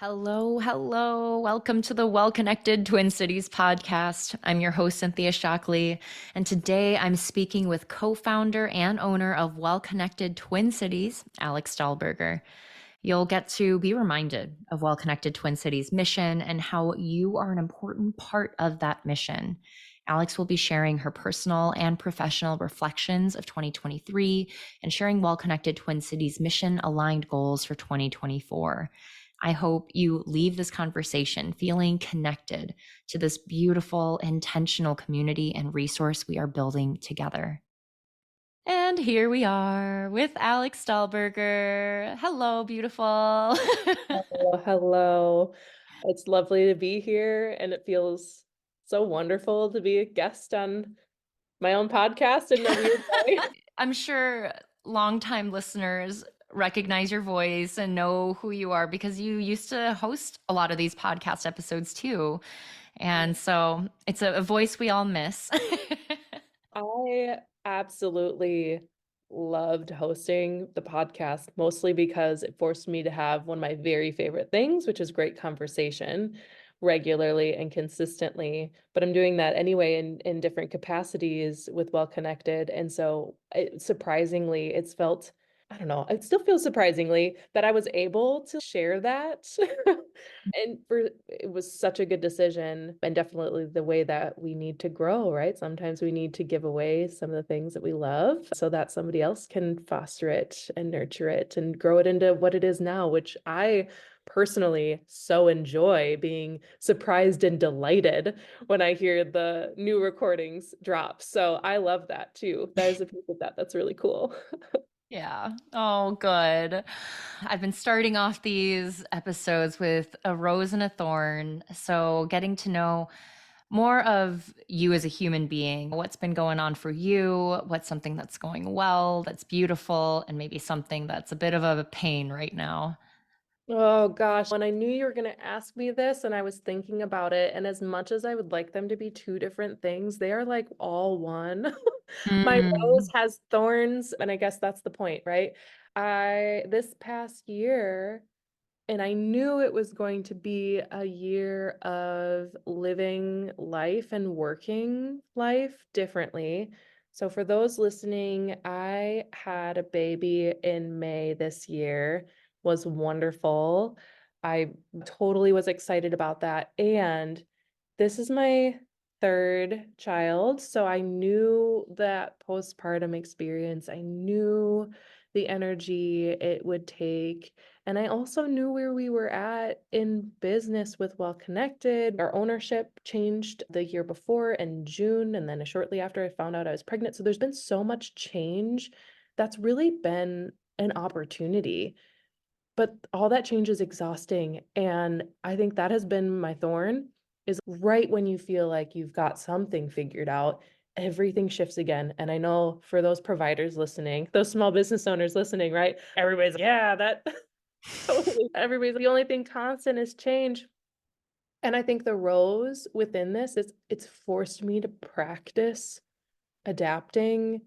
Hello, hello. Welcome to the Well Connected Twin Cities podcast. I'm your host, Cynthia Shockley, and today I'm speaking with co founder and owner of Well Connected Twin Cities, Alex Stalberger. You'll get to be reminded of Well Connected Twin Cities' mission and how you are an important part of that mission. Alex will be sharing her personal and professional reflections of 2023 and sharing Well Connected Twin Cities' mission aligned goals for 2024. I hope you leave this conversation feeling connected to this beautiful, intentional community and resource we are building together. And here we are with Alex Stalberger. Hello, beautiful. Oh, hello. It's lovely to be here, and it feels so wonderful to be a guest on my own podcast in a weird way. I'm sure longtime listeners recognize your voice and know who you are because you used to host a lot of these podcast episodes too. And so it's a voice we all miss. I absolutely loved hosting the podcast, mostly because it forced me to have one of my very favorite things, which is great conversation regularly and consistently. But I'm doing that anyway in different capacities with Well Connected. And so surprisingly, it's felt, I don't know, it still feels surprisingly that I was able to share that. And it was such a good decision, and definitely the way that we need to grow, right? Sometimes we need to give away some of the things that we love so that somebody else can foster it and nurture it and grow it into what it is now, which I personally so enjoy being surprised and delighted when I hear the new recordings drop. So I love that too. That is a piece of that that's really cool. Yeah. Oh, good. I've been starting off these episodes with a rose and a thorn. So, getting to know more of you as a human being, what's been going on for you, what's something that's going well, that's beautiful, and maybe something that's a bit of a pain right now. Oh gosh, when I knew you were going to ask me this and I was thinking about it, and as much as I would like them to be two different things, they are like all one. My rose Mm. has thorns, and I guess that's the point, right? This past year, and I knew it was going to be a year of living life and working life differently. So, for those listening, I had a baby in May this year, was wonderful. I totally was excited about that. And this is my third child. So I knew that postpartum experience. I knew the energy it would take. And I also knew where we were at in business with Well Connected. Our ownership changed the year before in June. And then shortly after, I found out I was pregnant. So there's been so much change that's really been an opportunity. But all that change is exhausting. And I think that has been my thorn is right when you feel like you've got something figured out, everything shifts again. And I know for those providers listening, those small business owners listening, right? Everybody's like, yeah, that totally. Everybody's the only thing constant is change. And I think the rose within this is it's forced me to practice adapting,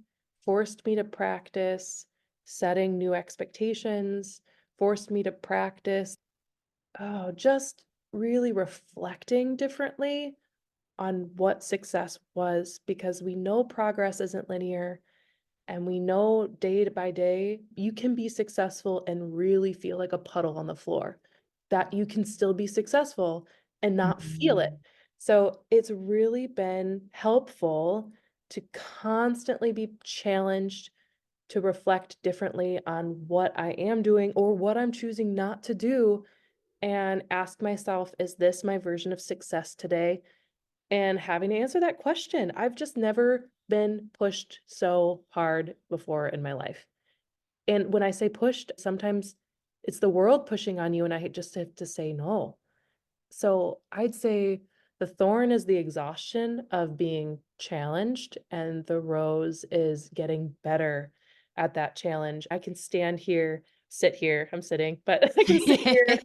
forced me to practice setting new expectations, forced me to practice, just really reflecting differently on what success was because we know progress isn't linear. And we know day by day, you can be successful and really feel like a puddle on the floor, that you can still be successful and not feel it. Mm. So it's really been helpful to constantly be challenged to reflect differently on what I am doing or what I'm choosing not to do and ask myself, is this my version of success today? And having to answer that question. I've just never been pushed so hard before in my life. And when I say pushed, sometimes it's the world pushing on you, and I just have to say no. So I'd say the thorn is the exhaustion of being challenged, and the rose is getting better at that challenge. I can stand here, sit here, I'm sitting, but I can sit here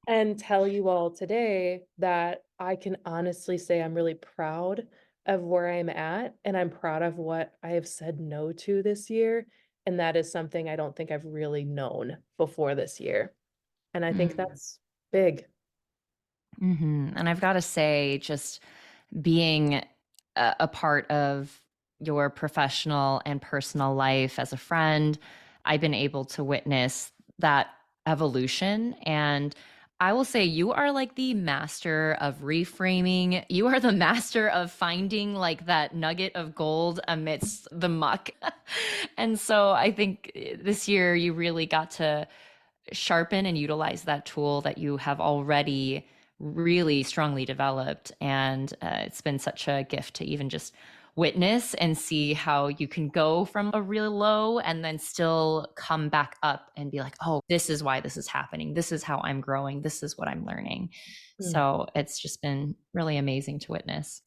and tell you all today that I can honestly say I'm really proud of where I'm at, and I'm proud of what I have said no to this year, and that is something I don't think I've really known before this year, and I think Mm. that's big. And I've got to say, just being a part of your professional and personal life as a friend, I've been able to witness that evolution. And I will say, you are like the master of reframing. You are the master of finding like that nugget of gold amidst the muck. And so I think this year you really got to sharpen and utilize that tool that you have already really strongly developed. And it's been such a gift to even just witness and see how you can go from a real low and then still come back up and be like, oh, this is why this is happening. This is how I'm growing. This is what I'm learning. Mm. So it's just been really amazing to witness.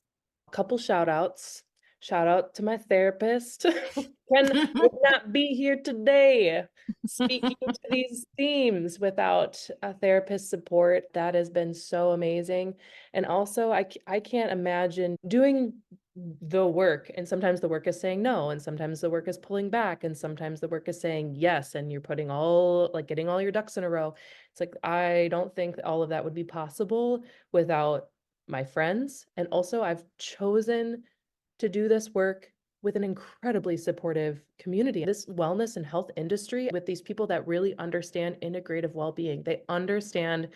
Couple shout outs. Shout out to my therapist. Ken would not be here today speaking to these themes without a therapist support. That has been so amazing. And also, I can't imagine doing the work. And sometimes the work is saying no, and sometimes the work is pulling back, and sometimes the work is saying yes, and you're putting all like getting all your ducks in a row. It's like, I don't think all of that would be possible without my friends. And also, I've chosen to do this work with an incredibly supportive community. This wellness and health industry with these people that really understand integrative well-being. They understand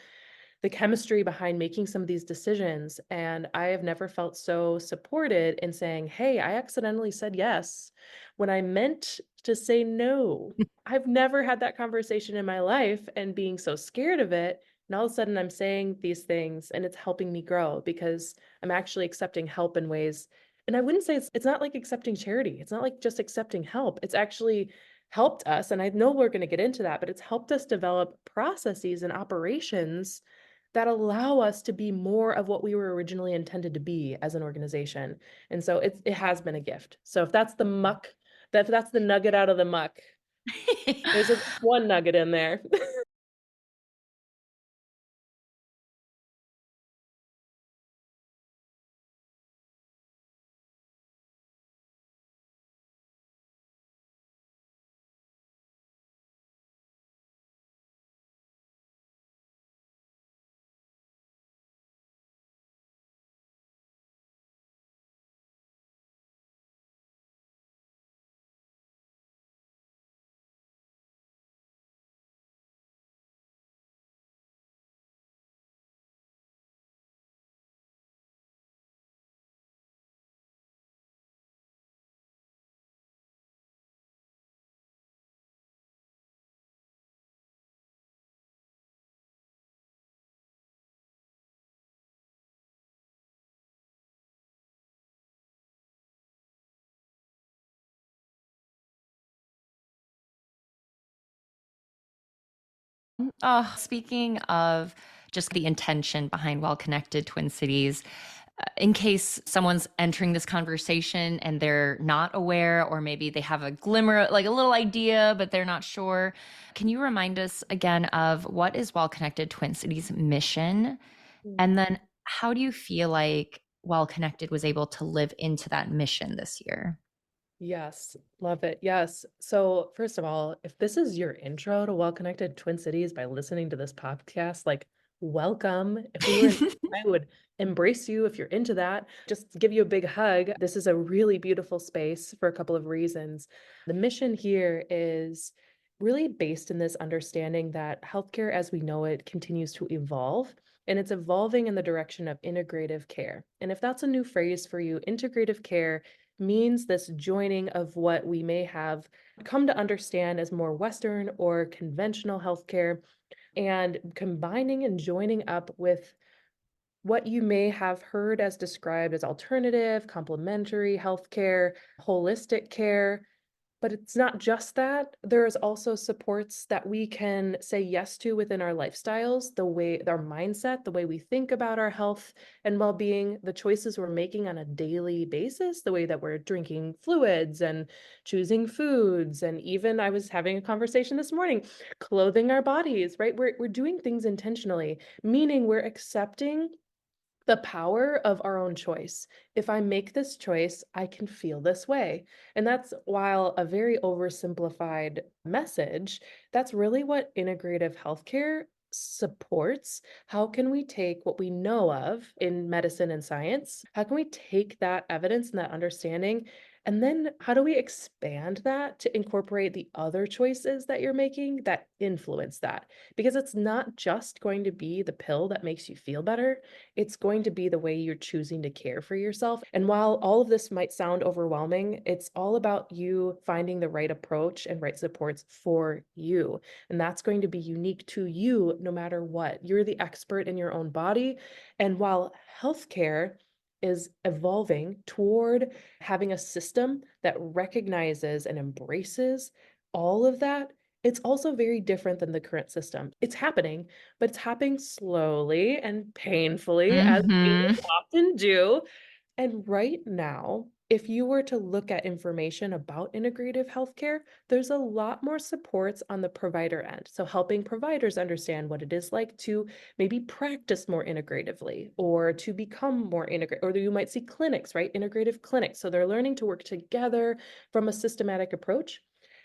the chemistry behind making some of these decisions. And I have never felt so supported in saying, hey, I accidentally said yes when I meant to say no. I've never had that conversation in my life and being so scared of it. And all of a sudden, I'm saying these things and it's helping me grow because I'm actually accepting help in ways. And I wouldn't say it's not like accepting charity. It's not like just accepting help. It's actually helped us. And I know we're going to get into that, but it's helped us develop processes and operations that allow us to be more of what we were originally intended to be as an organization. And so it has been a gift. So if that's the muck, that's the nugget out of the muck. There's a one nugget in there. Oh, speaking of just the intention behind Well Connected Twin Cities, in case someone's entering this conversation and they're not aware, or maybe they have a glimmer, like a little idea, but they're not sure, can you remind us again of what is Well Connected Twin Cities' mission? And then how do you feel like Well Connected was able to live into that mission this year? Yes, love it. Yes. So, first of all, if this is your intro to Well Connected Twin Cities by listening to this podcast, like, welcome. If we were in, I would embrace you if you're into that. Just give you a big hug. This is a really beautiful space for a couple of reasons. The mission here is really based in this understanding that healthcare as we know it continues to evolve. And it's evolving in the direction of integrative care. And if that's a new phrase for you, integrative care means this joining of what we may have come to understand as more Western or conventional healthcare and combining and joining up with what you may have heard as described as alternative, complementary healthcare, holistic care, but it's not just that. There's also supports that we can say yes to within our lifestyles, the way our mindset, the way we think about our health and well-being, the choices we're making on a daily basis, the way that we're drinking fluids and choosing foods. And even I was having a conversation this morning, clothing our bodies, right? We're doing things intentionally, meaning we're accepting the power of our own choice. If I make this choice, I can feel this way. And that's, while a very oversimplified message, that's really what integrative healthcare supports, how can we take what we know of in medicine and science? How can we take that evidence and that understanding? And then how do we expand that to incorporate the other choices that you're making that influence that? Because it's not just going to be the pill that makes you feel better, it's going to be the way you're choosing to care for yourself. And while all of this might sound overwhelming, it's all about you finding the right approach and right supports for you. And that's going to be unique to you no matter what. You're the expert in your own body. And while healthcare is evolving toward having a system that recognizes and embraces all of that, it's also very different than the current system. It's happening, but it's happening slowly and painfully, as Hmm. things often do. And right now, if you were to look at information about integrative healthcare, there's a lot more supports on the provider end. So, helping providers understand what it is like to maybe practice more integratively or to become more integrated, or you might see clinics, right? Integrative clinics. So, they're learning to work together from a systematic approach.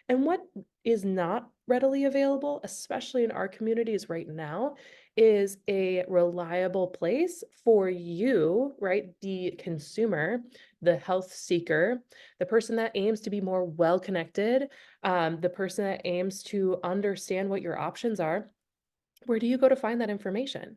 And what is not readily available, especially in our communities right now, is a reliable place for you, right? The consumer, the health seeker, the person that aims to be more well connected, the person that aims to understand what your options are. Where do you go to find that information?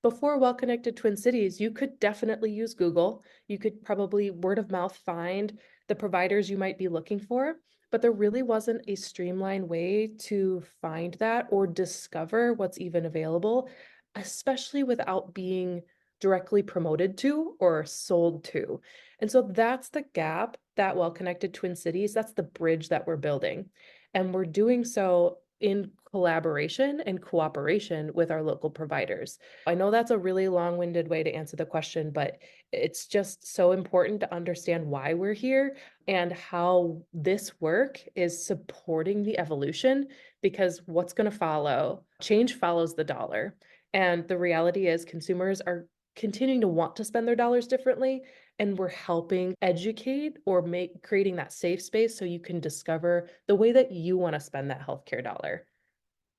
Before Well Connected Twin Cities, you could definitely use Google. You could probably word of mouth find the providers you might be looking for, but there really wasn't a streamlined way to find that or discover what's even available, especially without being directly promoted to or sold to. And so that's the gap that Well Connected Twin Cities, that's the bridge that we're building. And we're doing so in collaboration and cooperation with our local providers. I know that's a really long-winded way to answer the question, but it's just so important to understand why we're here and how this work is supporting the evolution, because what's going to follow? Change follows the dollar. And the reality is consumers are continuing to want to spend their dollars differently, and we're helping educate or make creating that safe space so you can discover the way that you want to spend that healthcare dollar.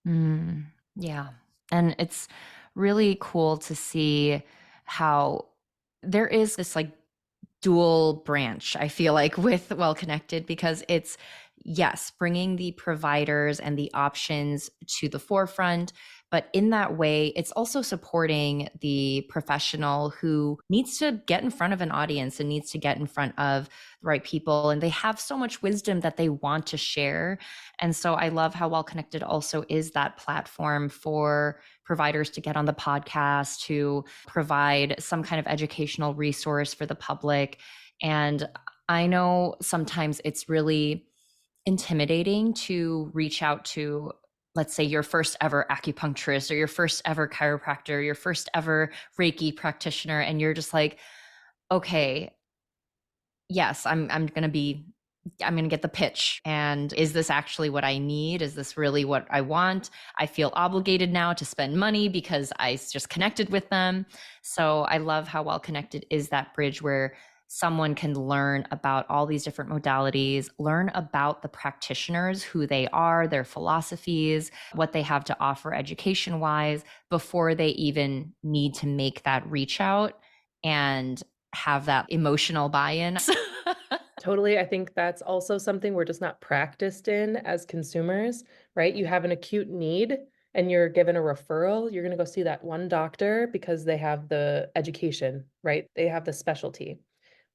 Mm, yeah. And it's really cool to see how there is this like dual branch, I feel like, with Well Connected, because it's, yes, bringing the providers and the options to the forefront. But in that way, it's also supporting the professional who needs to get in front of an audience and needs to get in front of the right people. And they have so much wisdom that they want to share. And so I love how Well Connected also is that platform for providers to get on the podcast, to provide some kind of educational resource for the public. And I know sometimes it's really intimidating to reach out to, let's say, your first ever acupuncturist or your first ever chiropractor, your first ever Reiki practitioner, and you're just like, okay, yes, I'm going to get the pitch. And is this actually what I need? Is this really what I want? I feel obligated now to spend money because I just connected with them. So I love how Well Connected is that bridge where someone can learn about all these different modalities, learn about the practitioners, who they are, their philosophies, what they have to offer education wise before they even need to make that reach out and have that emotional buy-in. Totally. I think that's also something we're just not practiced in as consumers, right? You have an acute need and you're given a referral, you're going to go see that one doctor because they have the education, right? They have the specialty.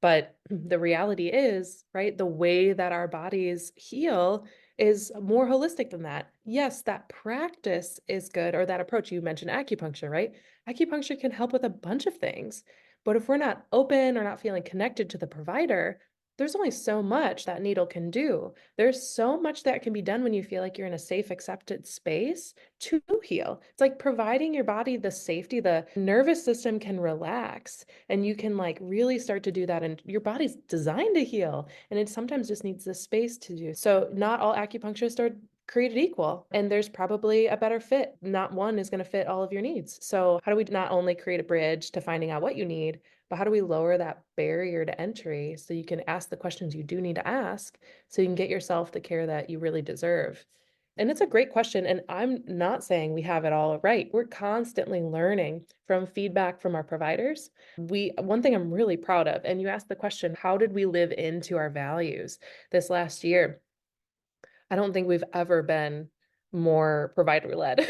But the reality is, right, the way that our bodies heal is more holistic than that. Yes, that practice is good, or that approach. You mentioned acupuncture, right? Acupuncture can help with a bunch of things. But if we're not open or not feeling connected to the provider, there's only so much that needle can do. There's so much that can be done when you feel like you're in a safe, accepted space to heal. It's like providing your body the safety, the nervous system can relax and you can like really start to do that. And your body's designed to heal and it sometimes just needs the space to do. So not all acupuncturists are created equal and there's probably a better fit. Not one is going to fit all of your needs. So how do we not only create a bridge to finding out what you need, but how do we lower that barrier to entry so you can ask the questions you do need to ask so you can get yourself the care that you really deserve? And it's a great question. And I'm not saying we have it all right. We're constantly learning from feedback from our providers. One thing I'm really proud of, and you asked the question, how did we live into our values this last year? I don't think we've ever been more provider-led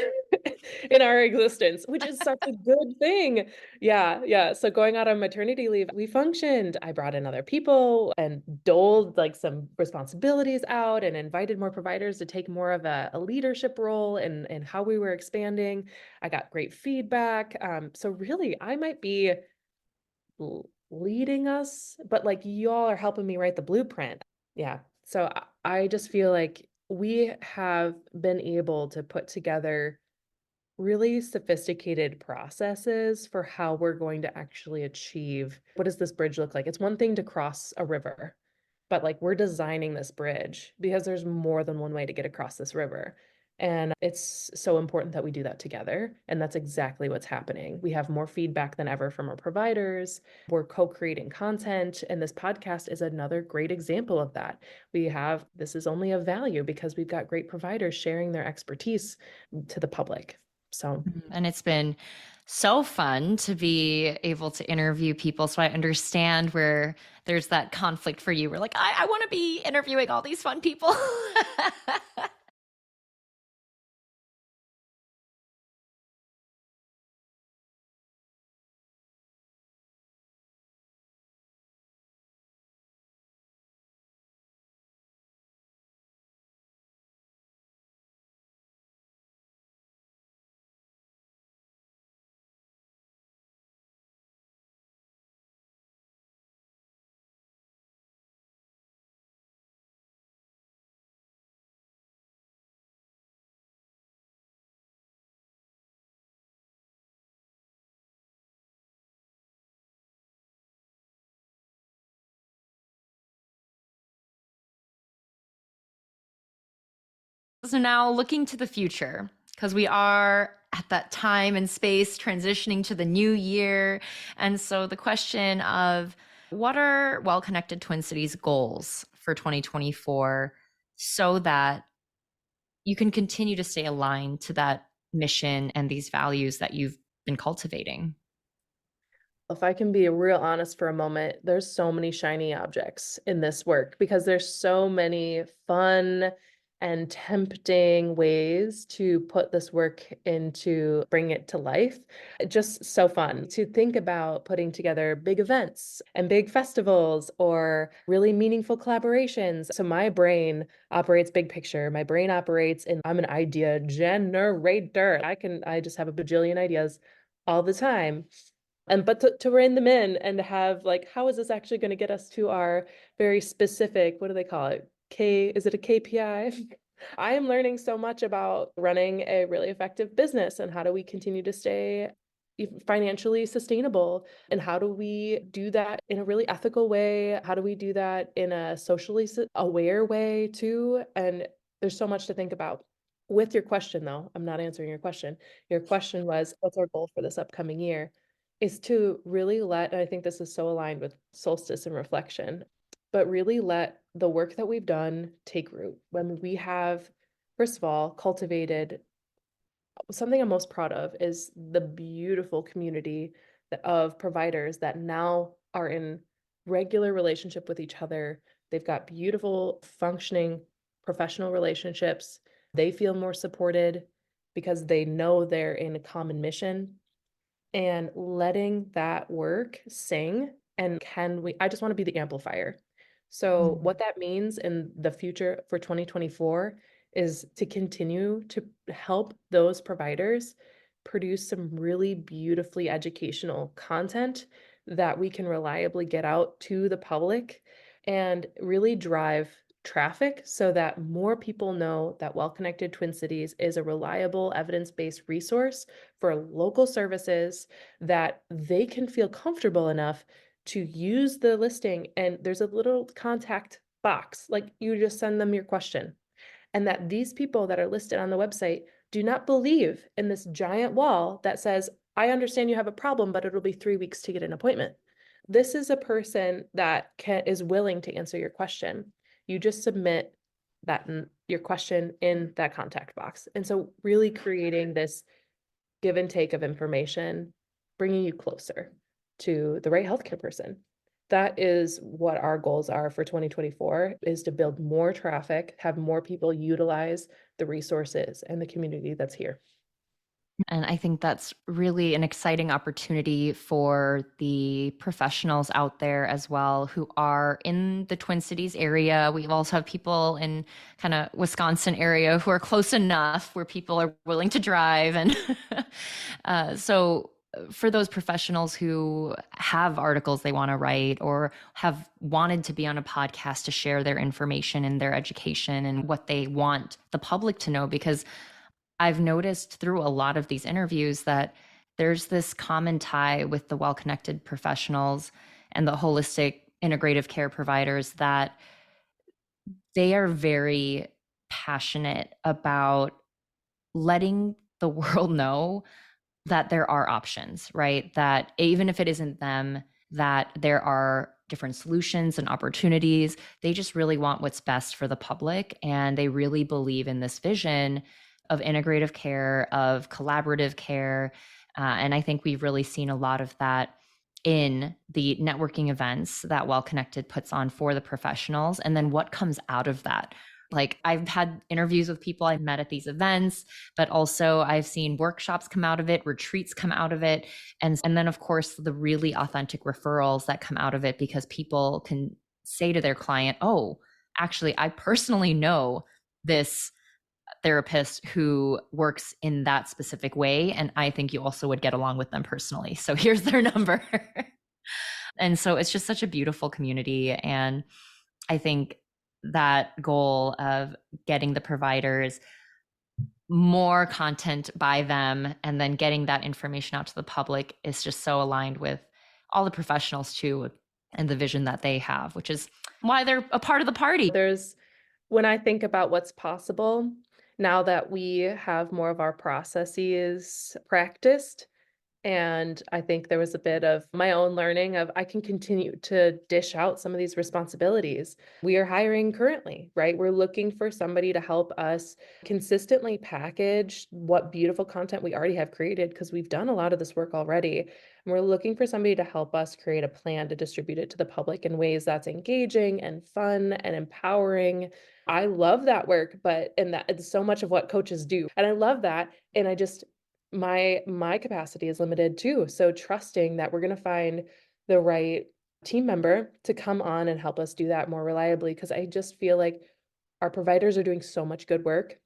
in our existence, which is such a good thing. Yeah, yeah. So going out on maternity leave, we functioned. I brought in other people and doled like some responsibilities out and invited more providers to take more of a leadership role in how we were expanding. I got great feedback. So really, I might be leading us, but like y'all are helping me write the blueprint. Yeah. So I just feel like we have been able to put together really sophisticated processes for how we're going to actually achieve what does this bridge look like? It's one thing to cross a river, but like we're designing this bridge because there's more than one way to get across this river. And it's so important that we do that together. And that's exactly what's happening. We have more feedback than ever from our providers. We're co creating content. And this podcast is another great example of that. This is only of value because we've got great providers sharing their expertise to the public. So And it's been so fun to be able to interview people. So I understand where there's that conflict for you. We're like, I want to be interviewing all these fun people. So now looking to the future, because we are at that time and space transitioning to the new year. And so the question of what are Well Connected Twin Cities goals for 2024 so that you can continue to stay aligned to that mission and these values that you've been cultivating? if I can be real honest for a moment, there's so many shiny objects in this work because there's so many fun and tempting ways to put this work into bring it to life. Just so fun to think about putting together big events and big festivals or really meaningful collaborations. So my brain operates big picture. My brain operates and I'm an idea generator. I just have a bajillion ideas all the time. And but to rein them in and have like, how is this actually going to get us to our very specific, what do they call it? Is it a KPI? I am learning so much about running a really effective business and how do we continue to stay financially sustainable and how do we do that in a really ethical way? How do we do that in a socially aware way too? And there's so much to think about. With your question though, I'm not answering your question. Your question was, what's our goal for this upcoming year? Is to really and I think this is so aligned with solstice and reflection, but really let the work that we've done take root. When we have, first of all, cultivated something I'm most proud of is the beautiful community of providers that now are in regular relationship with each other. They've got beautiful, functioning professional relationships. They feel more supported because they know they're in a common mission and letting that work sing and I just want to be the amplifier. So what that means in the future for 2024 is to continue to help those providers produce some really beautifully educational content that we can reliably get out to the public and really drive traffic so that more people know that Well Connected Twin Cities is a reliable evidence-based resource for local services that they can feel comfortable enough to use the listing. And there's a little contact box, like you just send them your question. And that these people that are listed on the website do not believe in this giant wall that says, I understand you have a problem, but it'll be 3 weeks to get an appointment. This is a person that is willing to answer your question. You just submit your question in that contact box. And so really creating this give and take of information, bringing you closer to the right healthcare person. That is what our goals are for 2024, is to build more traffic, have more people utilize the resources and the community that's here. And I think that's really an exciting opportunity for the professionals out there as well who are in the Twin Cities area. We also have people in kind of Wisconsin area who are close enough where people are willing to drive. And so for those professionals who have articles they want to write or have wanted to be on a podcast to share their information and their education and what they want the public to know, because I've noticed through a lot of these interviews that there's this common tie with the well connected professionals and the holistic integrative care providers that they are very passionate about letting the world know that there are options, right? That even if it isn't them, that there are different solutions and opportunities. They just really want what's best for the public. And they really believe in this vision of integrative care, of collaborative care. And I think we've really seen a lot of that in the networking events that Well Connected puts on for the professionals. And then what comes out of that? Like I've had interviews with people I've met at these events, but also I've seen workshops come out of it, retreats come out of it. And then of course the really authentic referrals that come out of it, because people can say to their client, oh, actually, I personally know this therapist who works in that specific way. And I think you also would get along with them personally. So here's their number. And so it's just such a beautiful community. And I think that goal of getting the providers more content by them and then getting that information out to the public is just so aligned with all the professionals too and the vision that they have, which is why they're a part of the party. When I think about what's possible, now that we have more of our processes practiced, and I think there was a bit of my own learning of I can continue to dish out some of these responsibilities. We are hiring currently, right? We're looking for somebody to help us consistently package what beautiful content we already have created because we've done a lot of this work already. And we're looking for somebody to help us create a plan to distribute it to the public in ways that's engaging and fun and empowering. I love that work, and that it's so much of what coaches do. And I love that. And I just my capacity is limited too. So trusting that we're going to find the right team member to come on and help us do that more reliably, because I just feel like our providers are doing so much good work,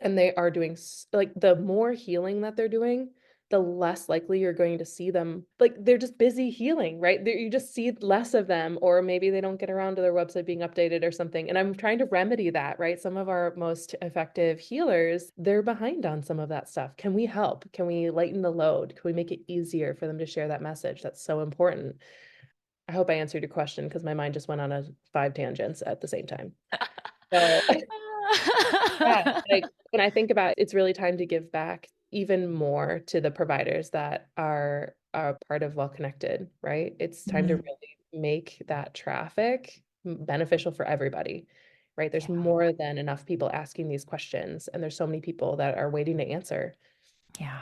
and they are doing like the more healing that they're doing, the less likely you're going to see them. Like they're just busy healing, right? You just see less of them, or maybe they don't get around to their website being updated or something. And I'm trying to remedy that, right? Some of our most effective healers, they're behind on some of that stuff. Can we help? Can we lighten the load? Can we make it easier for them to share that message? That's so important. I hope I answered your question because my mind just went on 5 tangents at the same time. So yeah, like, when I think about it's really time to give back even more to the providers that are part of Well Connected, right? It's time to really make that traffic beneficial for everybody, right? There's more than enough people asking these questions, and there's so many people that are waiting to answer. Yeah.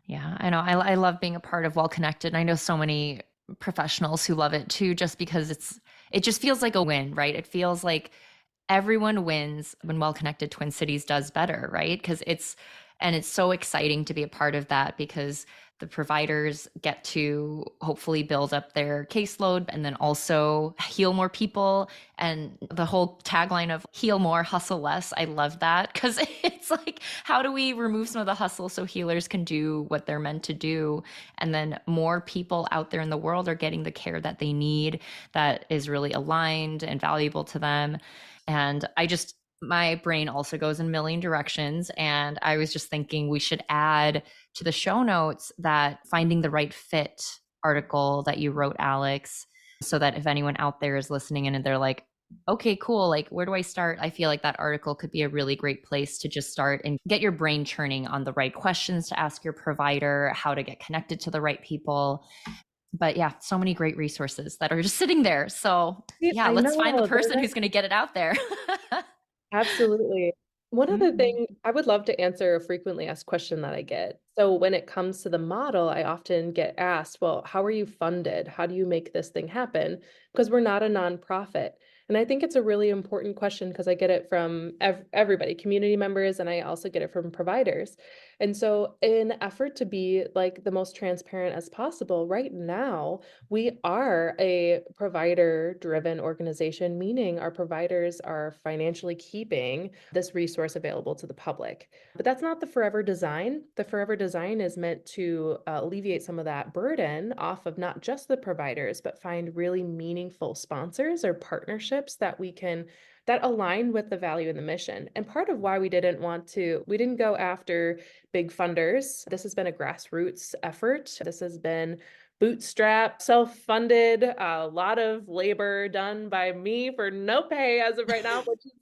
Yeah. I know. I love being a part of Well Connected. And I know so many professionals who love it too, just because it just feels like a win, right? It feels like everyone wins when Well Connected Twin Cities does better, right? And it's so exciting to be a part of that because the providers get to hopefully build up their caseload and then also heal more people. And the whole tagline of heal more, hustle less. I love that because it's like, how do we remove some of the hustle so healers can do what they're meant to do? And then more people out there in the world are getting the care that they need that is really aligned and valuable to them. And my brain also goes in a million directions. And I was just thinking we should add to the show notes that finding the right fit article that you wrote, Alex, so that if anyone out there is listening in and they're like, okay, cool, like where do I start? I feel like that article could be a really great place to just start and get your brain churning on the right questions to ask your provider, how to get connected to the right people. But yeah, so many great resources that are just sitting there. So yeah, I let's find the know, person who's going to get it out there. Absolutely. One other Mm, thing, I would love to answer a frequently asked question that I get. So when it comes to the model, I often get asked, well, how are you funded? How do you make this thing happen? Because we're not a nonprofit. And I think it's a really important question because I get it from everybody, community members, and I also get it from providers. And so in effort to be like the most transparent as possible, right now, we are a provider-driven organization, meaning our providers are financially keeping this resource available to the public. But that's not the forever design. The forever design is meant to alleviate some of that burden off of not just the providers, but find really meaningful sponsors or partnerships that we can that align with the value and the mission. And part of why we didn't go after big funders. This has been a grassroots effort. This has been bootstrap, self-funded, a lot of labor done by me for no pay as of right now, which is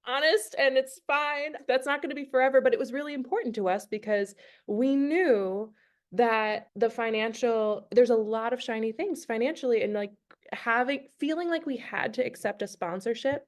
honest and it's fine. That's not going to be forever, but it was really important to us because we knew that there's a lot of shiny things financially and like feeling like we had to accept a sponsorship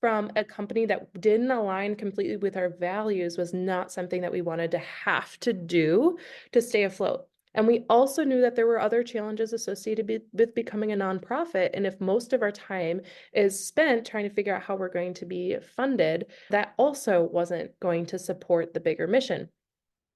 from a company that didn't align completely with our values was not something that we wanted to have to do to stay afloat. And we also knew that there were other challenges associated with becoming a nonprofit. And if most of our time is spent trying to figure out how we're going to be funded, that also wasn't going to support the bigger mission.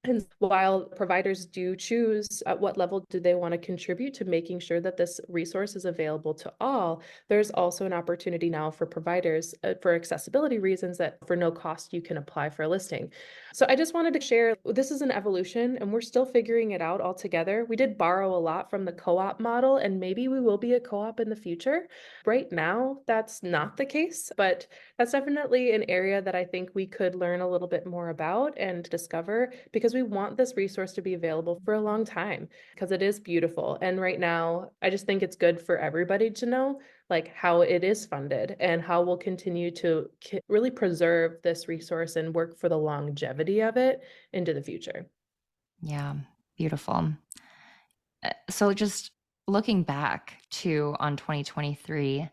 And while providers do choose at what level do they want to contribute to making sure that this resource is available to all, there's also an opportunity now for providers for accessibility reasons that for no cost you can apply for a listing. So I just wanted to share this is an evolution and we're still figuring it out all together. We did borrow a lot from the co-op model and maybe we will be a co-op in the future. Right now, that's not the case, but that's definitely an area that I think we could learn a little bit more about and discover because we want this resource to be available for a long time because it is beautiful. And right now, I just think it's good for everybody to know like how it is funded and how we'll continue to really preserve this resource and work for the longevity of it into the future. yeah, beautiful. So just looking back to on 2023,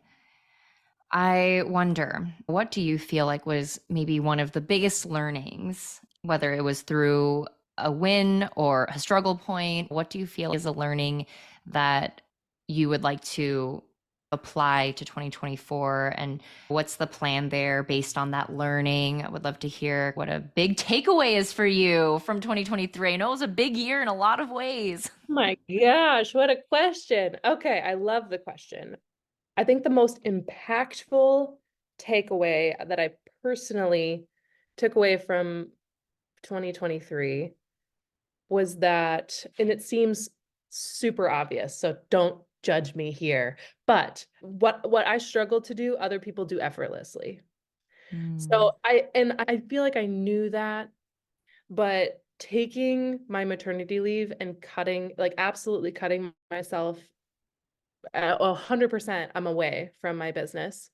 I wonder, what do you feel like was maybe one of the biggest learnings, whether it was through a win or a struggle point? What do you feel is a learning that you would like to apply to 2024? And what's the plan there based on that learning? I would love to hear what a big takeaway is for you from 2023. I know it was a big year in a lot of ways. Oh my gosh, what a question. Okay, I love the question. I think the most impactful takeaway that I personally took away from 2023 was that, and it seems super obvious, so don't judge me here, but what I struggle to do, other people do effortlessly. Mm, So I feel like I knew that, but taking my maternity leave and absolutely cutting myself 100% I'm away from my business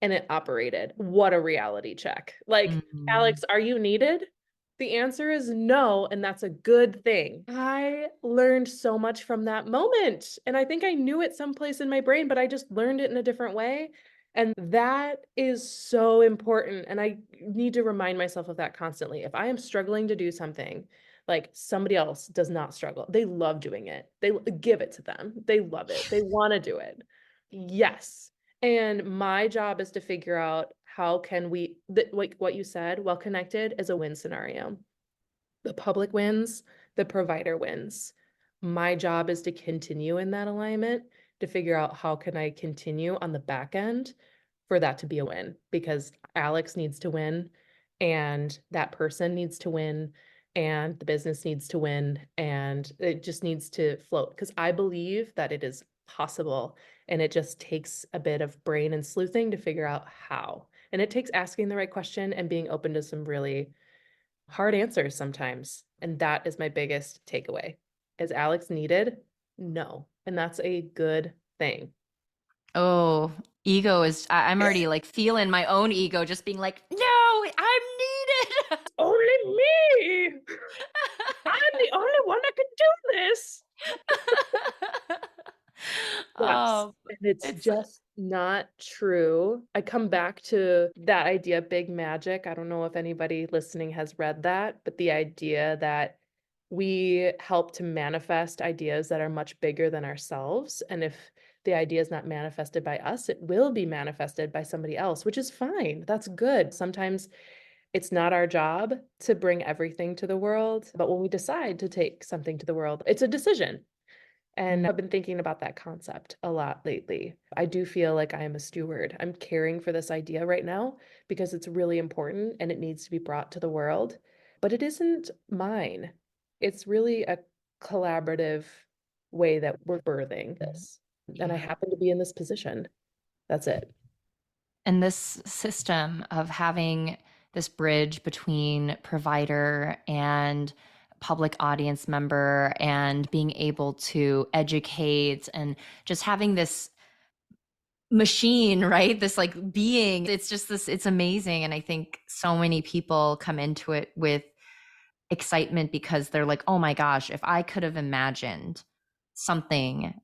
and it operated. What a reality check. Like, mm, Alex, are you needed? The answer is no, and that's a good thing. I learned so much from that moment. And I think I knew it someplace in my brain, but I just learned it in a different way. And that is so important. And I need to remind myself of that constantly. If I am struggling to do something, like somebody else does not struggle. They love doing it. They give it to them. They love it. They want to do it. Yes. And my job is to figure out how can like what you said, well connected is a win scenario. The public wins, the provider wins. My job is to continue in that alignment to figure out how can I continue on the back end for that to be a win because Alex needs to win and that person needs to win and the business needs to win and it just needs to float because I believe that it is possible and it just takes a bit of brain and sleuthing to figure out how. And it takes asking the right question and being open to some really hard answers sometimes. And that is my biggest takeaway. Is Alex needed? No. And that's a good thing. oh, ego is, I'm already like feeling my own ego just being like, no, I'm needed. Only me. I'm the only one that can do this. Yes. Oh, And it's it's just not true. I come back to that idea, big magic. I don't know if anybody listening has read that, but the idea that we help to manifest ideas that are much bigger than ourselves. And if the idea is not manifested by us, it will be manifested by somebody else, which is fine. That's good. Sometimes it's not our job to bring everything to the world, but when we decide to take something to the world, it's a decision. And Mm. I've been thinking about that concept a lot lately. I do feel like I am a steward. I'm caring for this idea right now because it's really important and it needs to be brought to the world, but it isn't mine. It's really a collaborative way that we're birthing this. And I Yeah. happen to be in this position. That's it. And this system of having this bridge between provider and public audience member and being able to educate and just having this machine, right? This like being, it's just this, it's amazing. And I think so many people come into it with excitement because they're like, oh my gosh, if I could have imagined something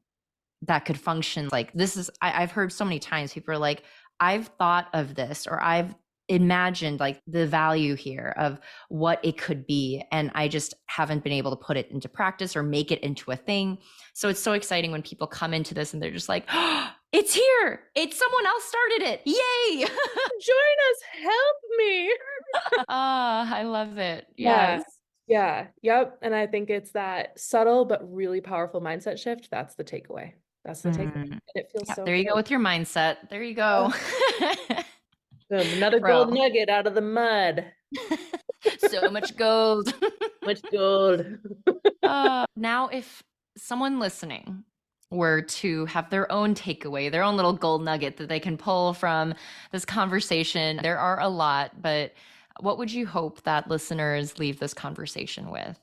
that could function like this is, I've heard so many times people are like, I've thought of this or I've imagined like the value here of what it could be. And I just haven't been able to put it into practice or make it into a thing. So it's so exciting when people come into this and they're just like, oh, it's here. It's someone else started it. Yay. Join us, help me. Ah, I love it. Yeah. Yes. Yeah. Yep. And I think it's that subtle but really powerful mindset shift. That's the takeaway. That's the takeaway. Mm. And it feels Yep, so there you go good. with your mindset. There you Oh, go. boom. Another gold Bro. nugget out of the mud. So much gold. Much gold. Now, if someone listening were to have their own takeaway, their own little gold nugget that they can pull from this conversation, there are a lot, but what would you hope that listeners leave this conversation with?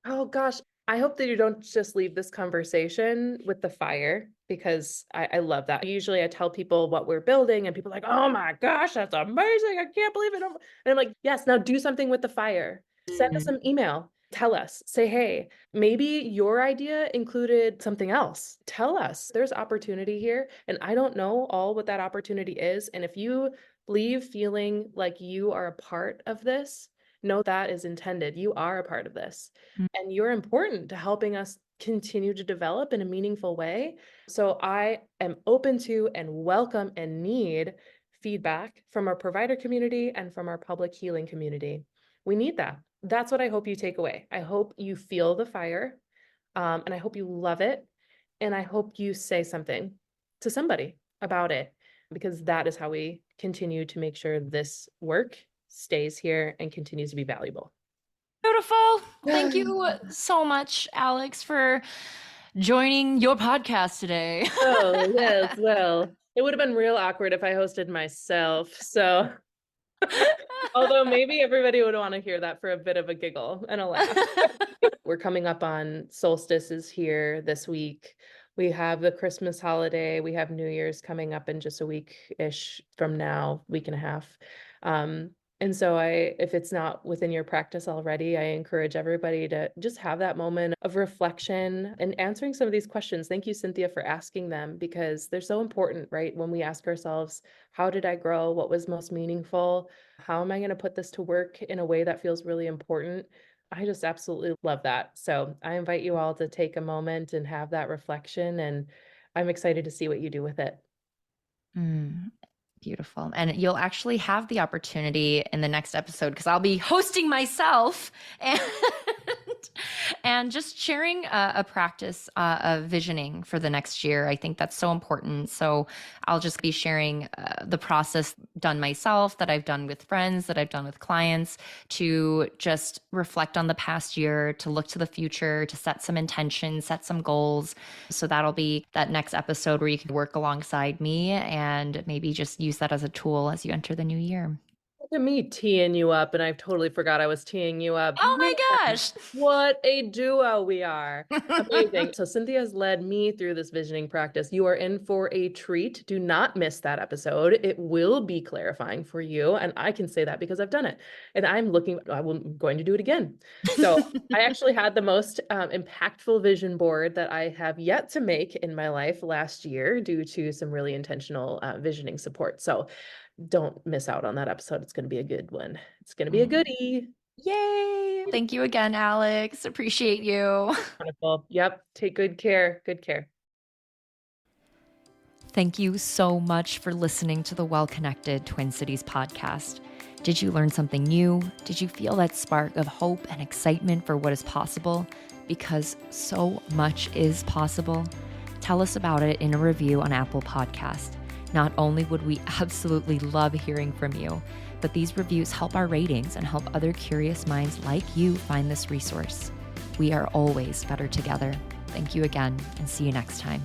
Oh gosh, I hope that you don't just leave this conversation with the fire because I love that. Usually I tell people what we're building and people are like, oh my gosh, that's amazing. I can't believe it. And I'm like, yes, now do something with the fire. Send us Mm. an email. Tell us, say, hey, maybe your idea included something else. Tell us there's opportunity here. And I don't know all what that opportunity is. And if you leave feeling like you are a part of this, know that is intended. You are a part of this and you're important to helping us continue to develop in a meaningful way. So I am open to and welcome and need feedback from our provider community and from our public healing community. We need that. That's what I hope you take away. I hope you feel the fire, and I hope you love it. And I hope you say something to somebody about it, because that is how we continue to make sure this work stays here and continues to be valuable. Beautiful. Thank you so much, Alex, for joining your podcast today. Oh, yes. Well, it would have been real awkward if I hosted myself. So, although maybe everybody would want to hear that for a bit of a giggle and a laugh. We're coming up on solstices here this week. We have the Christmas holiday. We have New Year's coming up in just a week-ish from now, week and a half. And so if it's not within your practice already, I encourage everybody to just have that moment of reflection and answering some of these questions. Thank you, Cynthia, for asking them because they're so important, right? When we ask ourselves, how did I grow? What was most meaningful? How am I going to put this to work in a way that feels really important? I just absolutely love that. So I invite you all to take a moment and have that reflection, and I'm excited to see what you do with it. Mm, beautiful. And you'll actually have the opportunity in the next episode because I'll be hosting myself and and just sharing a practice of visioning for the next year. I think that's so important. So I'll just be sharing the process done myself, that I've done with friends, that I've done with clients, to just reflect on the past year, to look to the future, to set some intentions, set some goals. So that'll be that next episode where you can work alongside me and maybe just use that as a tool as you enter the new year. Look at me teeing you up, and I totally forgot I was teeing you up. Oh Man, my gosh. what a duo we are. Amazing. So Cynthia has led me through this visioning practice. You are in for a treat. Do not miss that episode. It will be clarifying for you. And I can say that because I've done it. And I'm going to do it again. So I actually had the most impactful vision board that I have yet to make in my life last year due to some really intentional visioning support. So don't miss out on that episode. It's going to be a good one. It's going to be a Mm. goodie. Yay. Thank you again, Alex. Appreciate you. Wonderful. Yep. Take good care. Good care. Thank you so much for listening to the Well Connected Twin Cities podcast. Did you learn something new? Did you feel that spark of hope and excitement for what is possible? Because so much is possible. Tell us about it in a review on Apple Podcast. Not only would we absolutely love hearing from you, but these reviews help our ratings and help other curious minds like you find this resource. We are always better together. Thank you again, and see you next time.